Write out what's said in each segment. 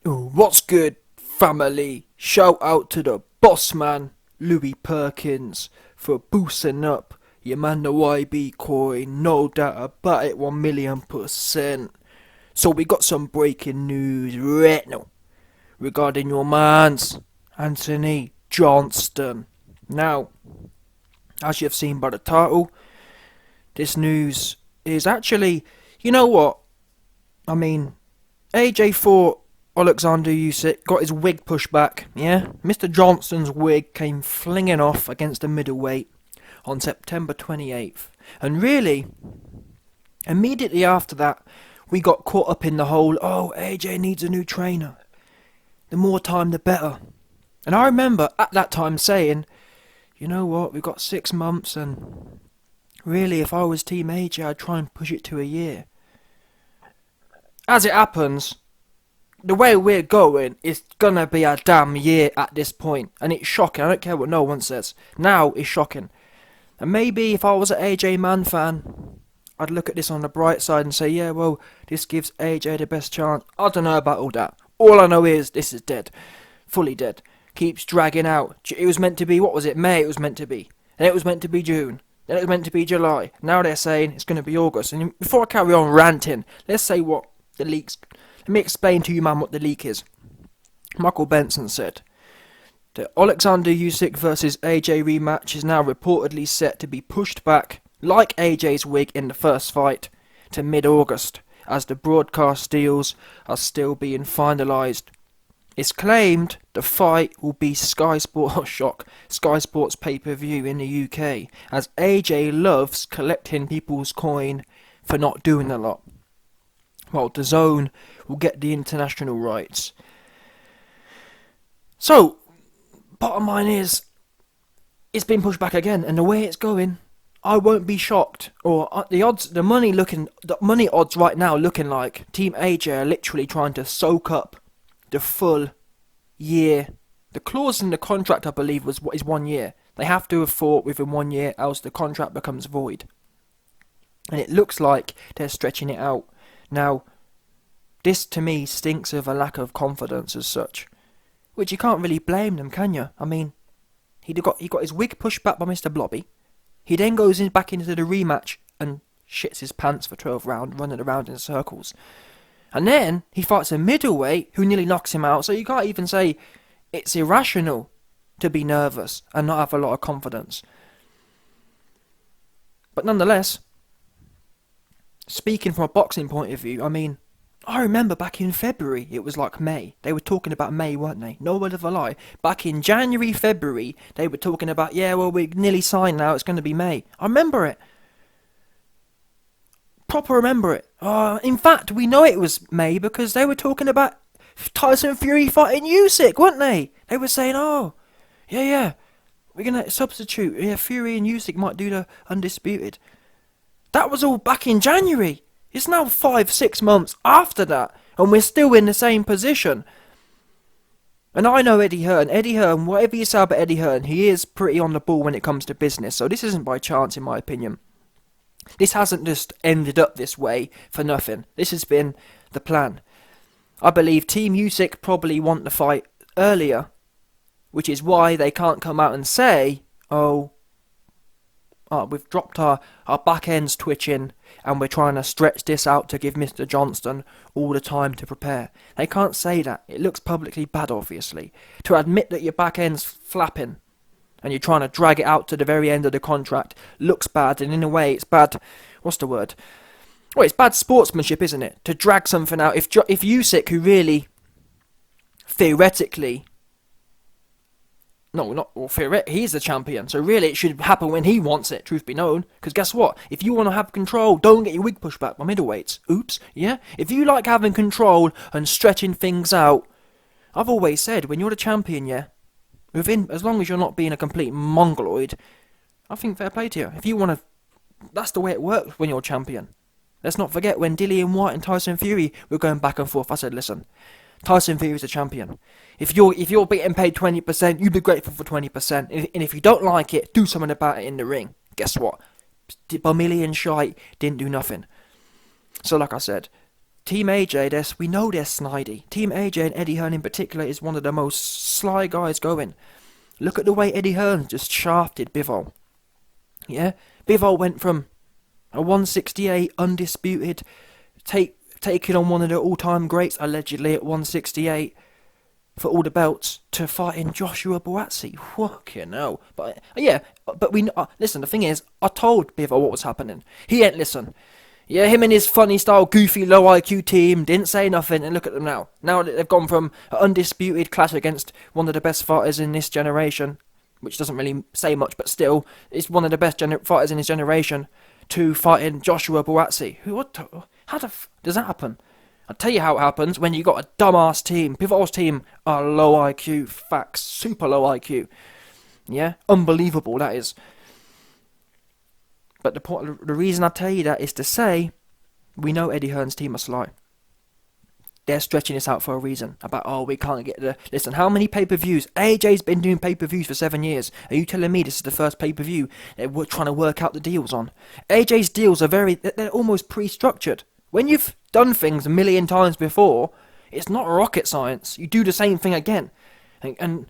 What's good, family? Shout out to the boss man, Louis Perkins, for boosting up your man the YB coin. No doubt about it, 1,000,000%. So we got some breaking news right now regarding your man's Anthony Johnston. Now, as you've seen by the title, this news is actually, you know what? I mean, AJ fought Oleksandr Usyk, got his wig pushed back, yeah? Mr. Johnston's wig came flinging off against the middleweight on September 28th. And really, immediately after that, we got caught up in the whole, oh, AJ needs a new trainer. The more time, the better. And I remember at that time saying, you know what, we've got 6 months, and really, if I was Team AJ, I'd try and push it to a year. As it happens, the way we're going is gonna be a damn year at this point, and it's shocking. I don't care what no one says. Now it's shocking. And maybe if I was an AJ Man fan, I'd look at this on the bright side and say, yeah, well, this gives AJ the best chance. I don't know about all that. All I know is this is dead. Fully dead. Keeps dragging out. It was meant to be, what was it? May it was meant to be. Then it was meant to be June. Then it was meant to be July. Now they're saying it's going to be August. And before I carry on ranting, let's say what the leaks. Let me explain to you, man, what the leak is. Michael Benson said the Oleksandr Usyk versus AJ rematch is now reportedly set to be pushed back, like AJ's wig in the first fight, to mid-August, as the broadcast deals are still being finalised. It's claimed the fight will be Sky Sports pay-per-view in the UK, as AJ loves collecting people's coin for not doing a lot, while DAZN will get the international rights. So, bottom line is, it's been pushed back again, and the way it's going, I won't be shocked. Or the money odds right now looking like Team AJ are literally trying to soak up the full year. The clause in the contract, I believe, is 1 year. They have to have fought within 1 year, else the contract becomes void. And it looks like they're stretching it out. Now, this to me stinks of a lack of confidence as such, which you can't really blame them, can you? I mean, he got his wig pushed back by Mr. Blobby. He then goes back into the rematch and shits his pants for 12 rounds, running around in circles. And then he fights a middleweight who nearly knocks him out. So you can't even say it's irrational to be nervous and not have a lot of confidence. But nonetheless, speaking from a boxing point of view, I mean, I remember back in February, it was like May. They were talking about May, weren't they? No word of a lie. Back in January, February, they were talking about, yeah, well, we're nearly signed now, it's going to be May. I remember it. Proper remember it. In fact, we know it was May because they were talking about Tyson Fury fighting Usyk, weren't they? They were saying, oh, yeah, we're going to substitute. Yeah, Fury and Usyk might do the undisputed. That was all back in January. It's now 5-6 months after that, and we're still in the same position. And I know Eddie Hearn, whatever you say about Eddie Hearn, he is pretty on the ball when it comes to business, so this isn't by chance in my opinion. This hasn't just ended up this way for nothing. This has been the plan. I believe Team Usyk probably want the fight earlier, which is why they can't come out and say, we've dropped our back ends twitching and we're trying to stretch this out to give Mr. Johnston all the time to prepare. They can't say that. It looks publicly bad, obviously. To admit that your back end's flapping and you're trying to drag it out to the very end of the contract looks bad, and in a way it's bad, what's the word? Well, it's bad sportsmanship, isn't it? To drag something out. If Usyk, who really, theoretically, he's the champion, so really it should happen when he wants it, truth be known. Because guess what? If you want to have control, don't get your wig pushed back by middleweights. Oops, yeah? If you like having control and stretching things out, I've always said, when you're the champion, yeah, as long as you're not being a complete mongoloid, I think fair play to you. If you want to, that's the way it works when you're champion. Let's not forget when Dillian White and Tyson Fury were going back and forth, I said, listen, Tyson Fury's a champion. If you're getting paid 20%, you'd be grateful for 20%. And if you don't like it, do something about it in the ring. Guess what? Bomillion shite didn't do nothing. So like I said, Team AJ, we know they're snidey. Team AJ and Eddie Hearn in particular is one of the most sly guys going. Look at the way Eddie Hearn just shafted Bivol. Yeah? Bivol went from a 168 undisputed, taking on one of the all-time greats, allegedly, at 168 for all the belts, to fighting Joshua Buatsi. Fucking hell. But, yeah, but we... listen, the thing is, I told Bivol what was happening. He ain't listen. Yeah, him and his funny style, goofy, low IQ team didn't say nothing, and look at them now. Now that they've gone from an undisputed clash against one of the best fighters in this generation, which doesn't really say much, but still, is one of the best fighters in his generation, to fighting Joshua Buatsi. How does that happen? I'll tell you how it happens. When you got a dumbass team. Pivotal's team are low IQ. Facts. Super low IQ. Yeah? Unbelievable, that is. But the reason I tell you that is to say, we know Eddie Hearn's team are sly. They're stretching this out for a reason. About, we can't get the... Listen, how many pay-per-views? AJ's been doing pay-per-views for 7 years. Are you telling me this is the first pay-per-view they're trying to work out the deals on? AJ's deals are they're almost pre-structured. When you've done things a million times before, it's not rocket science. You do the same thing again. And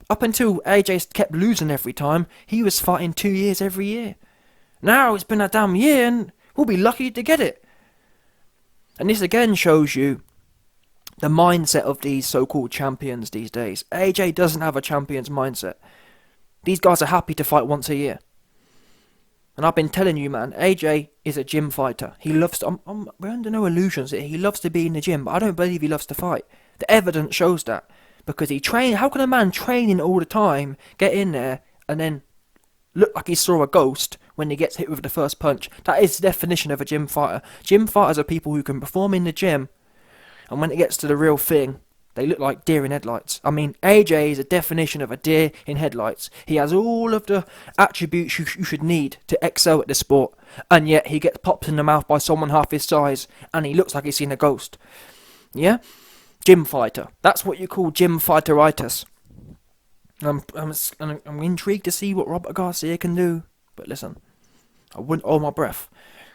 up until AJ kept losing every time, he was fighting 2 years every year. Now it's been a damn year and we'll be lucky to get it. And this again shows you the mindset of these so-called champions these days. AJ doesn't have a champion's mindset. These guys are happy to fight once a year. And I've been telling you, man, AJ is a gym fighter. He loves to... we're under no illusions here. He loves to be in the gym, but I don't believe he loves to fight. The evidence shows that. Because he trained... How can a man training all the time get in there and then look like he saw a ghost when he gets hit with the first punch? That is the definition of a gym fighter. Gym fighters are people who can perform in the gym, and when it gets to the real thing, they look like deer in headlights. I mean, AJ is a definition of a deer in headlights. He has all of the attributes you should need to excel at the sport, and yet he gets popped in the mouth by someone half his size, and he looks like he's seen a ghost. Yeah? Gym fighter. That's what you call gym fighteritis. I'm intrigued to see what Robert Garcia can do, but listen, I wouldn't hold my breath,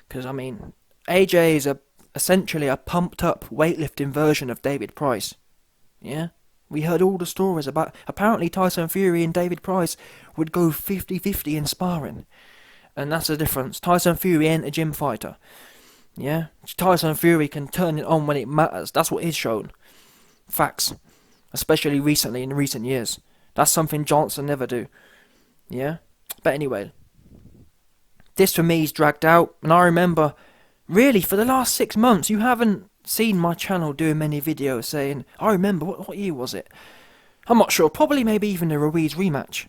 because, I mean, AJ is essentially a pumped-up weightlifting version of David Price. Yeah? We heard all the stories about... Apparently Tyson Fury and David Price would go 50-50 in sparring. And that's the difference. Tyson Fury ain't a gym fighter. Yeah? Tyson Fury can turn it on when it matters. That's what is shown. Facts. Especially recently, in recent years. That's something Johnson never do. Yeah? But anyway. This for me is dragged out. And I remember... Really, for the last 6 months, you haven't seen my channel doing many videos saying, I remember, what year was it? I'm not sure, probably maybe even the Ruiz rematch.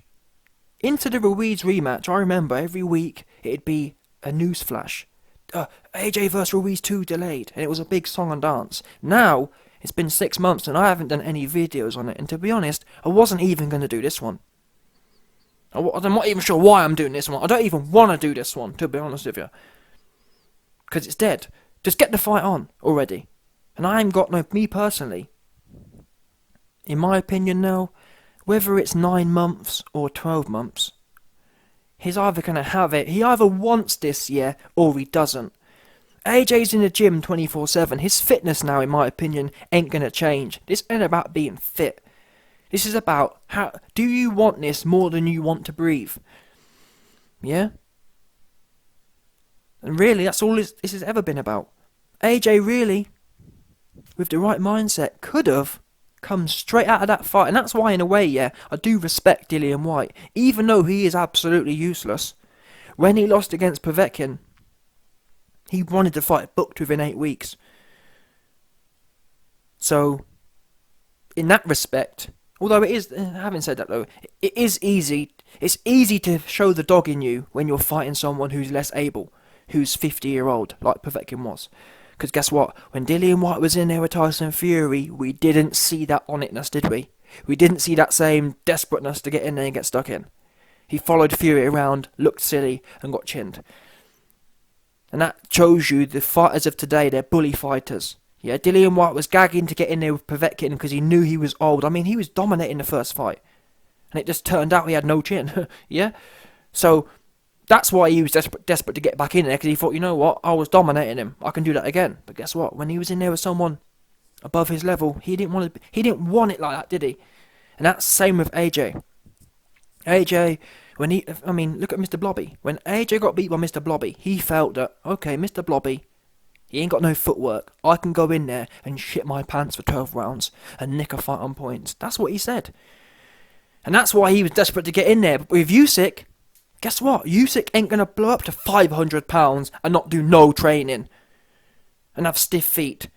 Into the Ruiz rematch, I remember every week it'd be a news flash. AJ vs Ruiz 2 delayed, and it was a big song and dance. Now, it's been 6 months and I haven't done any videos on it, and to be honest, I wasn't even going to do this one. I'm not even sure why I'm doing this one. I don't even want to do this one, to be honest with you. Because it's dead. Just get the fight on already. And I ain't got me personally. In my opinion now, whether it's 9 months or 12 months, he's either going to have it. He either wants this year or he doesn't. AJ's in the gym 24/7. His fitness now, in my opinion, ain't going to change. This ain't about being fit. This is about how do you want this more than you want to breathe? Yeah? And really, that's all this has ever been about. AJ really, with the right mindset, could have come straight out of that fight. And that's why, in a way, yeah, I do respect Dillian Whyte. Even though he is absolutely useless. When he lost against Povetkin, he wanted the fight booked within 8 weeks. So, in that respect, although it is, having said that though, it is easy. It's easy to show the dog in you when you're fighting someone who's less able. Who's 50-year-old, like Povetkin was. Because guess what? When Dillian Whyte was in there with Tyson Fury, we didn't see that on itness, did we? We didn't see that same desperateness to get in there and get stuck in. He followed Fury around, looked silly, and got chinned. And that shows you the fighters of today, they're bully fighters. Yeah, Dillian Whyte was gagging to get in there with Povetkin because he knew he was old. I mean, he was dominating the first fight. And it just turned out he had no chin. Yeah? So... That's why he was desperate to get back in there, because he thought, you know what, I was dominating him. I can do that again. But guess what? When he was in there with someone above his level, he didn't want it like that, did he? And that's the same with AJ. AJ, look at Mr. Blobby. When AJ got beat by Mr. Blobby, he felt that, okay, Mr. Blobby, he ain't got no footwork. I can go in there and shit my pants for 12 rounds and nick a fight on points. That's what he said. And that's why he was desperate to get in there. But with Usyk, guess what? Usyk ain't going to blow up to 500 pounds and not do no training and have stiff feet.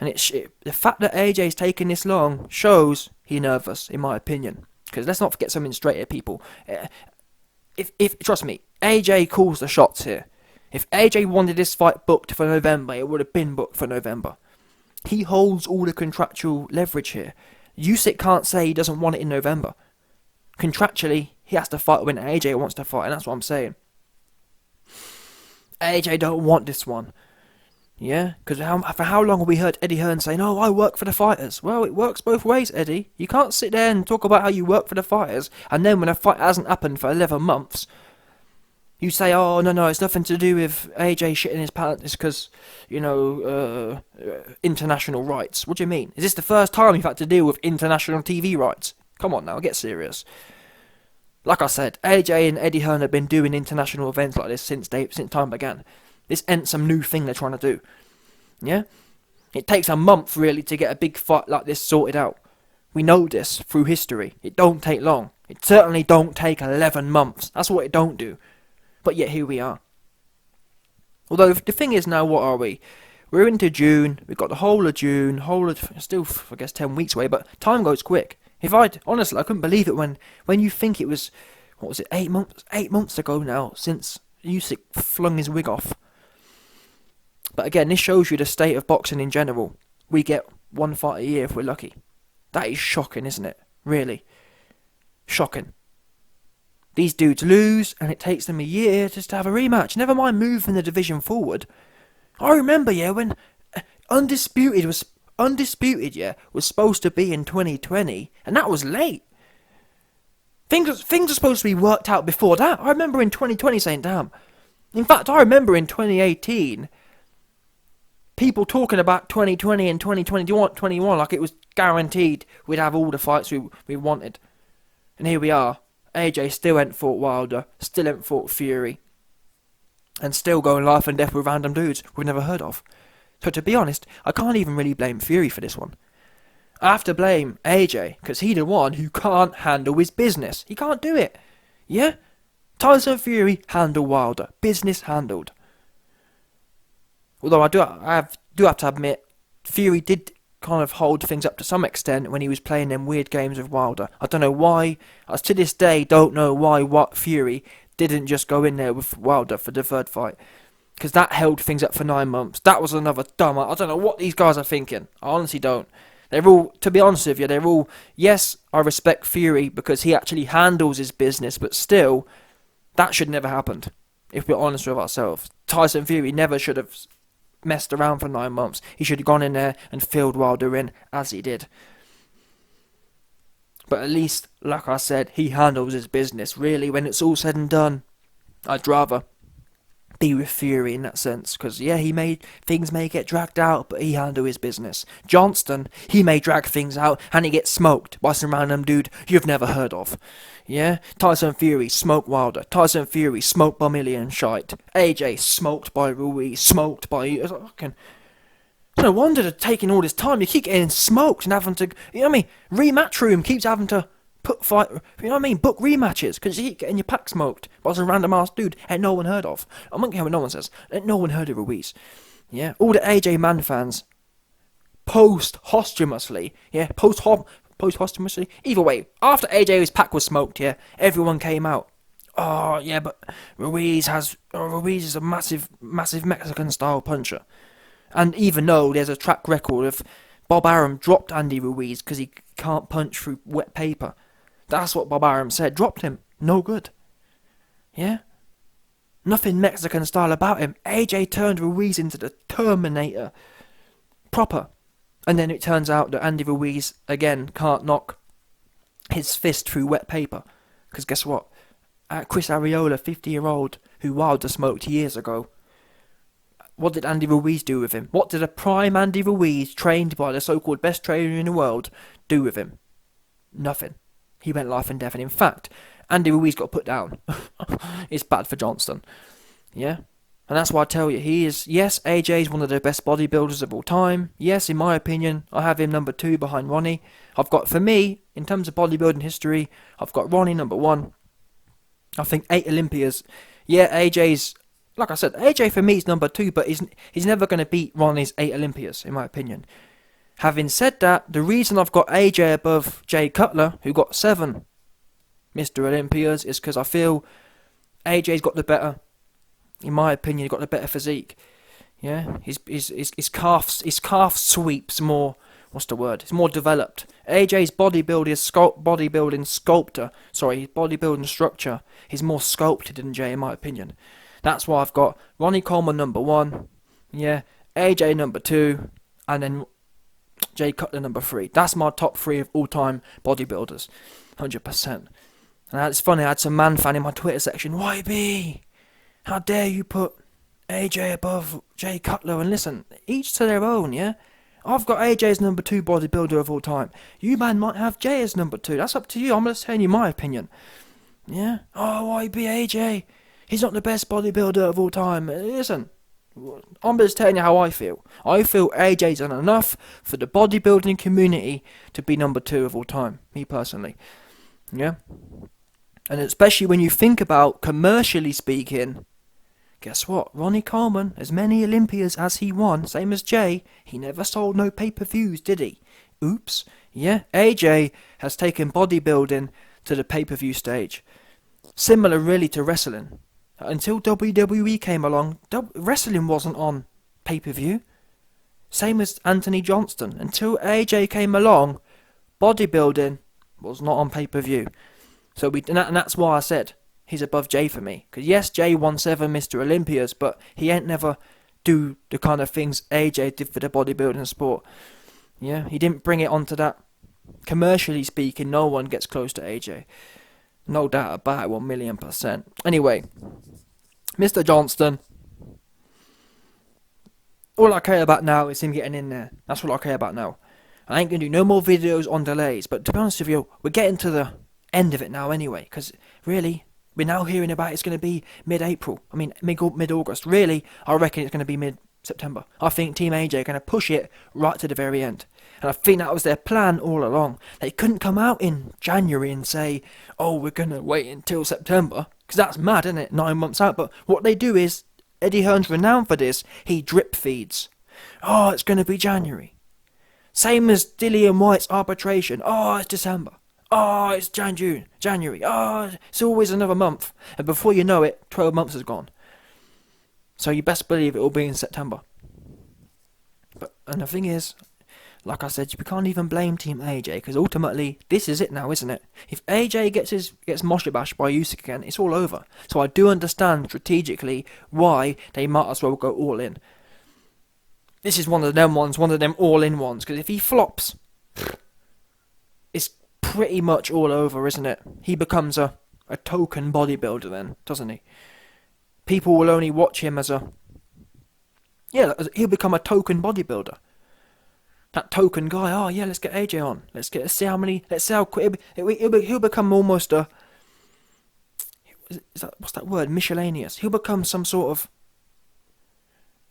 And the fact that AJ's taking this long shows he's nervous, in my opinion. Because let's not forget something straight here, people. If trust me, AJ calls the shots here. If AJ wanted this fight booked for November, it would have been booked for November. He holds all the contractual leverage here. Usyk can't say he doesn't want it in November. Contractually, he has to fight when AJ wants to fight, and that's what I'm saying. AJ don't want this one. Yeah? Because for how long have we heard Eddie Hearn saying, oh, I work for the fighters? Well, it works both ways, Eddie. You can't sit there and talk about how you work for the fighters, and then when a fight hasn't happened for 11 months, you say, oh, no, it's nothing to do with AJ shitting his pants, it's because, international rights. What do you mean? Is this the first time you've had to deal with international TV rights? Come on now, get serious. Like I said, AJ and Eddie Hearn have been doing international events like this since time began. This ain't some new thing they're trying to do. Yeah? It takes a month, really, to get a big fight like this sorted out. We know this through history. It don't take long. It certainly don't take 11 months. That's what it don't do. But yet here we are. Although the thing is now, what are we? We're into June. We've got the whole of June. Still, I guess, 10 weeks away. But time goes quick. Honestly, I couldn't believe it when you think it was, 8 months? 8 months ago now since Usyk flung his wig off. But again, this shows you the state of boxing in general. We get one fight a year if we're lucky. That is shocking, isn't it? Really. Shocking. These dudes lose, and it takes them a year just to have a rematch. Never mind moving the division forward. I remember, when Undisputed was supposed to be in 2020, and that was late. Things are supposed to be worked out before that. I remember in 2020 saying, damn. In fact, I remember in 2018, people talking about 2020 and 2021 like it was guaranteed we'd have all the fights we wanted. And here we are. AJ still ain't fought Wilder, still ain't fought Fury, and still going life and death with random dudes we've never heard of. So to be honest, I can't even really blame Fury for this one. I have to blame AJ, because he's the one who can't handle his business. He can't do it. Yeah? Tyson Fury handled Wilder. Business handled. Although I do have to admit, Fury did kind of hold things up to some extent when he was playing them weird games with Wilder. I don't know why. I to this day don't know why Fury didn't just go in there with Wilder for the third fight. Because that held things up for 9 months. That was another dumb... I don't know what these guys are thinking. I honestly don't. They're all, to be honest with you, yes, I respect Fury because he actually handles his business, but still, that should never happened. If we're honest with ourselves. Tyson Fury never should have messed around for 9 months. He should have gone in there and filled Wilder in, as he did. But at least, like I said, he handles his business. Really, when it's all said and done, I'd rather be with Fury in that sense, because things may get dragged out, but he handle his business. Johnston, he may drag things out and he gets smoked by some random dude you've never heard of. Yeah, Tyson Fury smoked Wilder. Tyson Fury smoked by Million Shite. AJ smoked by Ruiz, smoked by you. It's no wonder they're taking all this time. You keep getting smoked and having to, Rematch Room keeps having to book rematches, because you keep getting your pack smoked by some random ass dude ain't no one heard of. I don't care what no one says. Ain't no one heard of Ruiz. Yeah, all the AJ Man fans posthumously, either way, after AJ's pack was smoked, everyone came out. Oh yeah, but Ruiz is a massive Mexican style puncher. And even though there's a track record of Bob Arum dropped Andy Ruiz because he can't punch through wet paper. That's what Bob Arum said. Dropped him. No good. Yeah? Nothing Mexican style about him. AJ turned Ruiz into the Terminator. Proper. And then it turns out that Andy Ruiz, again, can't knock his fist through wet paper. Because guess what? Chris Arreola, 50-year-old, who Wilder smoked years ago. What did Andy Ruiz do with him? What did a prime Andy Ruiz, trained by the so-called best trainer in the world, do with him? Nothing. He went life and death, and in fact, Andy Ruiz got put down. It's bad for Johnston. Yeah? And that's why I tell you, he is, yes, AJ is one of the best bodybuilders of all time. Yes, in my opinion, I have him number 2 behind Ronnie. I've got, for me, in terms of bodybuilding history, I've got Ronnie number 1. I think 8 Olympias. Yeah, AJ's, like I said, AJ for me is number 2, but he's never going to beat Ronnie's 8 Olympias, in my opinion. Having said that, the reason I've got AJ above Jay Cutler, who got 7 Mr. Olympias, is because I feel AJ's got the better, in my opinion, he got the better physique. Yeah, his calf sweeps more. What's the word? It's more developed. AJ's bodybuilding structure is more sculpted than Jay, in my opinion. That's why I've got Ronnie Coleman number 1, yeah, AJ number 2, and then Jay Cutler number 3. That's my top 3 of all-time bodybuilders, 100%. And it's funny, I had some man fan in my Twitter section, YB, how dare you put AJ above Jay Cutler? And listen, each to their own, yeah? I've got AJ as number 2 bodybuilder of all time. You man might have Jay as number 2. That's up to you. I'm just telling you my opinion. Yeah? Oh, YB AJ. He's not the best bodybuilder of all time. Listen, I'm just telling you how I feel. I feel AJ's done enough for the bodybuilding community to be number 2 of all time. Me personally. Yeah? And especially when you think about, commercially speaking, guess what? Ronnie Coleman, as many Olympias as he won, same as Jay, he never sold no pay-per-views, did he? Oops. Yeah, AJ has taken bodybuilding to the pay-per-view stage. Similar really to wrestling. Until WWE came along, wrestling wasn't on pay-per-view. Same as Anthony Johnston. Until AJ came along, bodybuilding was not on pay-per-view. So and that's why I said he's above Jay for me. Because yes, Jay won 7 Mr. Olympias, but he ain't never do the kind of things AJ did for the bodybuilding sport. Yeah, he didn't bring it onto that. Commercially speaking, no one gets close to AJ. No doubt about it, 1,000,000%. Anyway, Mr. Johnston, all I care about now is him getting in there. That's what I care about now. I ain't going to do no more videos on delays, but to be honest with you, we're getting to the end of it now anyway, because really, we're now hearing about it's going to be mid-April. I mean, mid-August. Really, I reckon it's going to be mid-September. I think Team AJ are going to push it right to the very end. And I think that was their plan all along. They couldn't come out in January and say, oh, we're going to wait until September. Because that's mad, isn't it? 9 months out. But what they do is, Eddie Hearn's renowned for this, he drip feeds. Oh, it's going to be January. Same as Dillian White's arbitration. Oh, it's December. Oh, it's January. Oh, it's always another month. And before you know it, 12 months is gone. So you best believe it will be in September. And the thing is, like I said, we can't even blame Team AJ, because ultimately, this is it now, isn't it? If AJ gets Moshe bashed by Usyk again, it's all over. So I do understand strategically why they might as well go all in. This is one of them all-in ones, because if he flops, it's pretty much all over, isn't it? He becomes a token bodybuilder then, doesn't he? People will only watch him as he'll become a token bodybuilder. That token guy, oh yeah, let's get AJ on. Let's see how quick, he'll become almost what's that word, miscellaneous. He'll become some sort of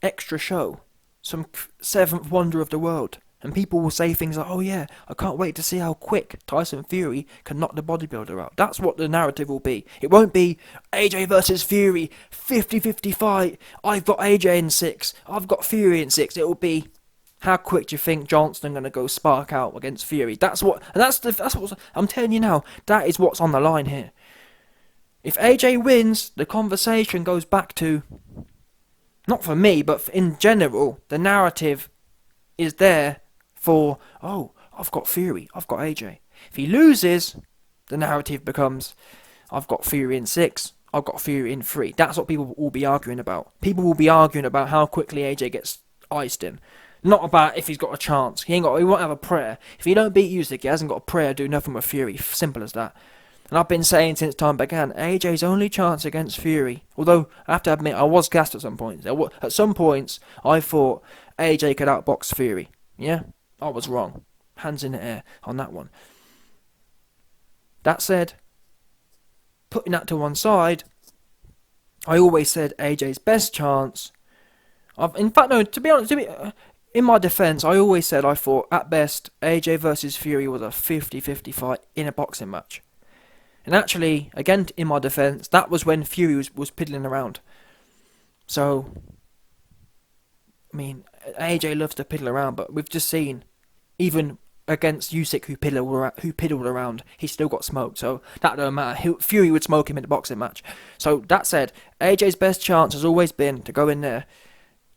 extra show, some 7th wonder of the world. And people will say things like, oh yeah, I can't wait to see how quick Tyson Fury can knock the bodybuilder out. That's what the narrative will be. It won't be AJ versus Fury, 50-50 fight. I've got AJ in 6. I've got Fury in 6. It will be, how quick do you think Johnston going to go spark out against Fury? That's what I'm telling you now. That is what's on the line here. If AJ wins, the conversation goes back to, not for me, but in general, the narrative is there for, oh, I've got Fury, I've got AJ. If he loses, the narrative becomes, I've got Fury in 6, I've got Fury in 3. That's what people will be arguing about. People will be arguing about how quickly AJ gets iced in. Not about if he's got a chance. He won't have a prayer. If he don't beat Usyk, he hasn't got a prayer, do nothing with Fury. Simple as that. And I've been saying since time began, AJ's only chance against Fury. Although, I have to admit, I was gassed at some points. At some points, I thought AJ could outbox Fury. Yeah, I was wrong. Hands in the air on that one. That said, putting that to one side, I always said AJ's best chance. In fact, no, to be honest, in my defence, I always said I thought, at best, AJ versus Fury was a 50-50 fight in a boxing match. And actually, again, in my defence, that was when Fury was piddling around. So, I mean, AJ loves to piddle around, but we've just seen, even against Usyk, who piddled around, he still got smoked. So that don't matter. Fury would smoke him in the boxing match. So that said, AJ's best chance has always been to go in there,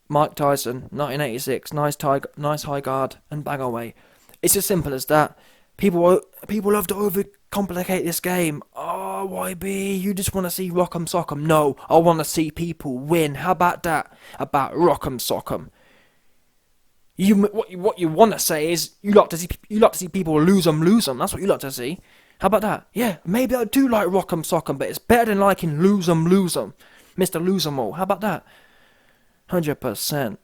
Mike Tyson, 1986, nice high guard, and bang away. It's as simple as that. People love to overcomplicate this game. Oh, YB, you just want to see rock'em sock'em. No, I want to see people win. How about that? About rock'em sock'em. What you want to say is you like to see people lose 'em. That's what you like to see. How about that? Yeah, maybe I do like rock'em sock'em, but it's better than liking lose 'em, Mr. Lose 'em all. How about that? 100%.